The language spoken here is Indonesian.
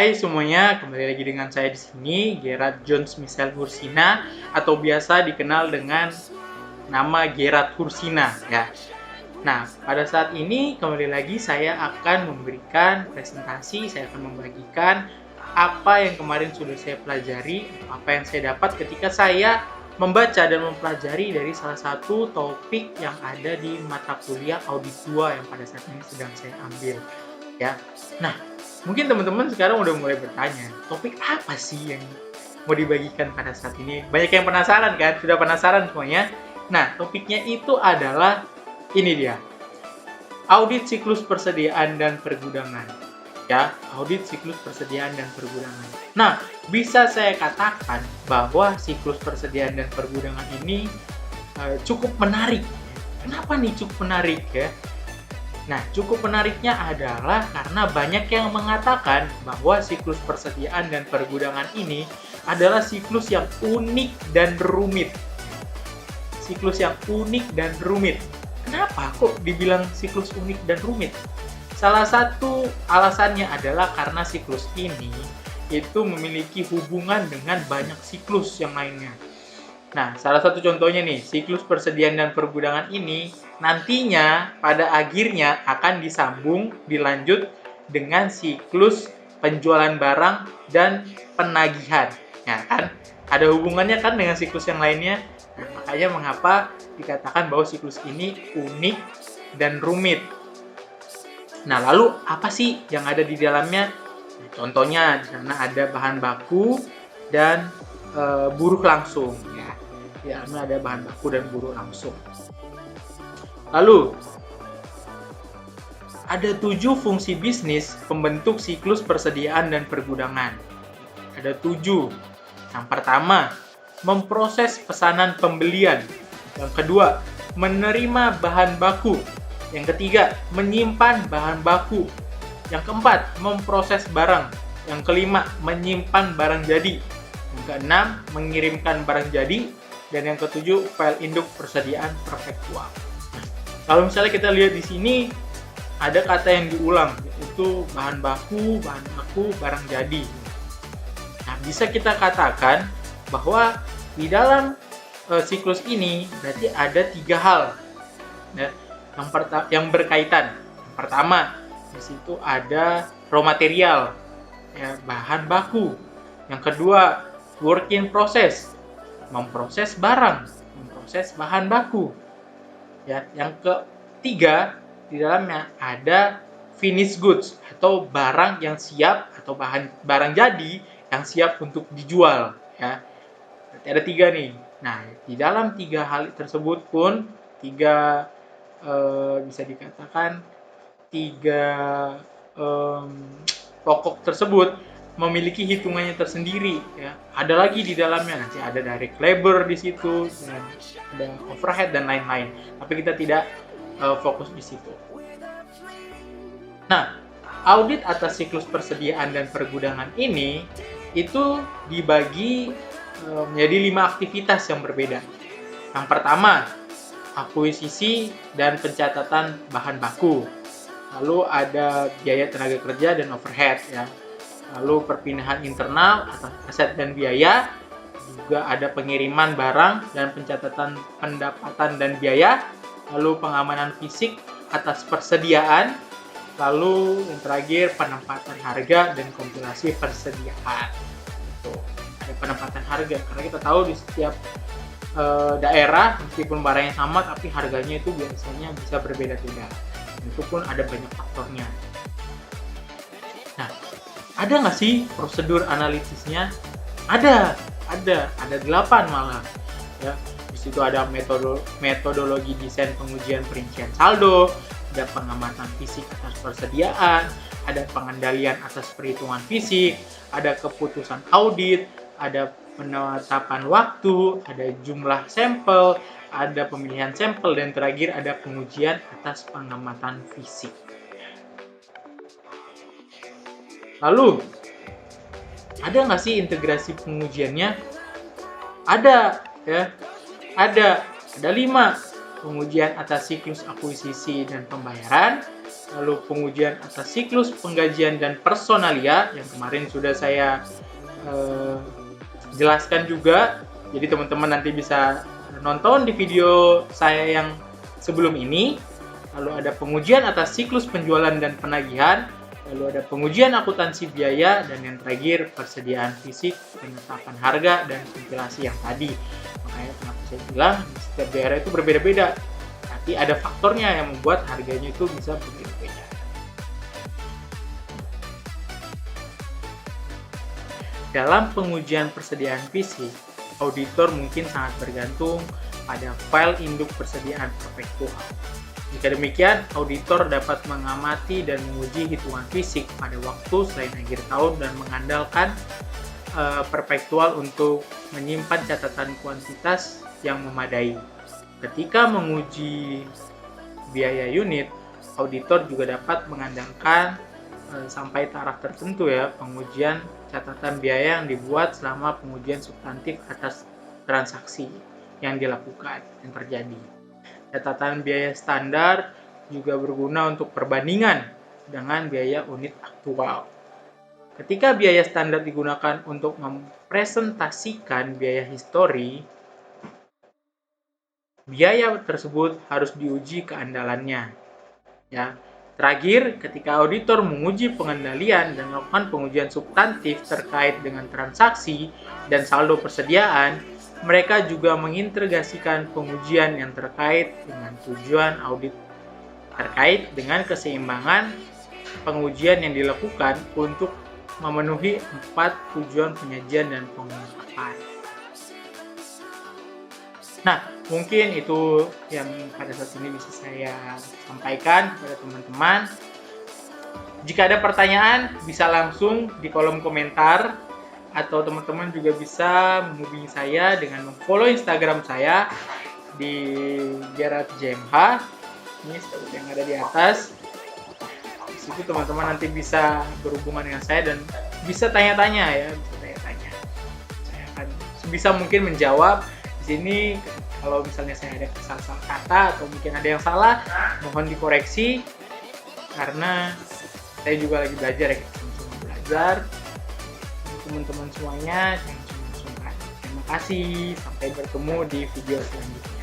Hai semuanya, kembali lagi dengan saya di sini, Gerard Jones Michel Hursina atau biasa dikenal dengan nama Gerard Hursina ya. Nah, pada saat ini kembali lagi saya akan memberikan presentasi, saya akan membagikan apa yang kemarin sudah saya pelajari, apa yang saya dapat ketika saya membaca dan mempelajari dari salah satu topik yang ada di mata kuliah Audit 2 yang pada saat ini sedang saya ambil ya. Nah, mungkin teman-teman sekarang udah mulai bertanya, topik apa sih yang mau dibagikan pada saat ini? Banyak yang penasaran kan? Sudah penasaran semuanya? Nah, topiknya itu adalah ini dia. Audit siklus persediaan dan pergudangan. Ya, audit siklus persediaan dan pergudangan. Nah, bisa saya katakan bahwa siklus persediaan dan pergudangan ini cukup menarik. Kenapa nih cukup menarik ya? Nah, cukup menariknya adalah karena banyak yang mengatakan bahwa siklus persediaan dan pergudangan ini adalah siklus yang unik dan rumit. Siklus yang unik dan rumit. Kenapa kok dibilang siklus unik dan rumit? Salah satu alasannya adalah karena siklus ini itu memiliki hubungan dengan banyak siklus yang lainnya. Nah, salah satu contohnya nih, siklus persediaan dan pergudangan ini nantinya pada akhirnya akan disambung, dilanjut dengan siklus penjualan barang dan penagihan. Ya kan? Ada hubungannya kan dengan siklus yang lainnya? Nah, makanya mengapa dikatakan bahwa siklus ini unik dan rumit. Nah, lalu apa sih yang ada di dalamnya? Contohnya, di sana ada bahan baku dan buruh langsung. Ya, ada bahan baku dan buruh langsung. Lalu, ada 7 fungsi bisnis pembentuk siklus persediaan dan pergudangan. Ada 7. Yang pertama, memproses pesanan pembelian. Yang kedua, menerima bahan baku. Yang ketiga, menyimpan bahan baku. Yang keempat, memproses barang. Yang kelima, menyimpan barang jadi. Yang keenam, mengirimkan barang jadi. Dan yang ketujuh, file induk persediaan perpetual. Kalau misalnya kita lihat di sini, ada kata yang diulang, yaitu bahan baku, barang jadi. Nah, bisa kita katakan bahwa di dalam siklus ini berarti ada 3 hal ya, yang berkaitan. Yang pertama, di situ ada raw material, ya, bahan baku. Yang kedua, work in process, memproses barang, memproses bahan baku. Ya, yang ketiga di dalamnya ada finished goods atau barang yang siap atau barang jadi yang siap untuk dijual. Ya, berarti ada 3 nih. Nah, di dalam 3 hal tersebut pun bisa dikatakan 3 pokok tersebut memiliki hitungannya tersendiri ya. Ada lagi di dalamnya, nanti ada direct labor di situ, dan ada overhead dan lain-lain. Tapi kita tidak fokus di situ. Nah, audit atas siklus persediaan dan pergudangan ini itu dibagi menjadi 5 aktivitas yang berbeda. Yang pertama, akuisisi dan pencatatan bahan baku. Lalu ada biaya tenaga kerja dan overhead ya. Lalu perpindahan internal atas aset dan biaya, juga ada pengiriman barang dan pencatatan pendapatan dan biaya, lalu pengamanan fisik atas persediaan, lalu yang terakhir penempatan harga dan kompilasi persediaan. Tuh, ada penempatan harga karena kita tahu di setiap daerah meskipun barangnya sama tapi harganya itu biasanya bisa berbeda-beda. Itu pun ada banyak faktornya. Nah, ada nggak sih prosedur analisisnya? Ada 8 malah. Ya, di situ ada metodologi desain pengujian perincian saldo, ada pengamatan fisik atas persediaan, ada pengendalian atas perhitungan fisik, ada keputusan audit, ada penetapan waktu, ada jumlah sampel, ada pemilihan sampel, dan terakhir ada pengujian atas pengamatan fisik. Lalu, ada nggak sih integrasi pengujiannya? Ada, ya. Ada 5. Pengujian atas siklus akuisisi dan pembayaran, lalu pengujian atas siklus penggajian dan personalia yang kemarin sudah saya jelaskan juga. Jadi teman-teman nanti bisa nonton di video saya yang sebelum ini. Lalu ada pengujian atas siklus penjualan dan penagihan, lalu ada pengujian akuntansi biaya, dan yang terakhir persediaan fisik, penetapan harga, dan ventilasi yang tadi. Makanya kenapa saya bilang setiap daerah itu berbeda-beda, tapi ada faktornya yang membuat harganya itu bisa berbeda-beda. Dalam pengujian persediaan fisik, auditor mungkin sangat bergantung pada file induk persediaan perpektual. Jika demikian, auditor dapat mengamati dan menguji hitungan fisik pada waktu selain akhir tahun dan mengandalkan perpektual untuk menyimpan catatan kuantitas yang memadai. Ketika menguji biaya unit, auditor juga dapat mengandalkan sampai taraf tertentu ya pengujian catatan biaya yang dibuat selama pengujian substantif atas transaksi yang dilakukan yang terjadi. Catatan biaya standar juga berguna untuk perbandingan dengan biaya unit aktual. Ketika biaya standar digunakan untuk mempresentasikan biaya histori, biaya tersebut harus diuji keandalannya. Ya. Terakhir, ketika auditor menguji pengendalian dan melakukan pengujian substantif terkait dengan transaksi dan saldo persediaan, mereka juga mengintegrasikan pengujian yang terkait dengan tujuan audit terkait dengan keseimbangan pengujian yang dilakukan untuk memenuhi 4 tujuan penyajian dan pengungkapan. Nah, mungkin itu yang pada saat ini bisa saya sampaikan kepada teman-teman. Jika ada pertanyaan, bisa langsung di kolom komentar, atau teman-teman juga bisa menghubungi saya dengan follow Instagram saya di Gerard JMH. Ini seperti yang ada di atas. Di situ teman-teman nanti bisa berhubungan dengan saya dan bisa tanya-tanya ya, bisa tanya-tanya. Saya akan sebisa mungkin menjawab. Di sini kalau misalnya saya ada salah kata atau mungkin ada yang salah, mohon dikoreksi karena saya juga lagi belajar ya, sama-sama belajar. Teman-teman semuanya jangan sungkan. Terima kasih, sampai bertemu di video selanjutnya.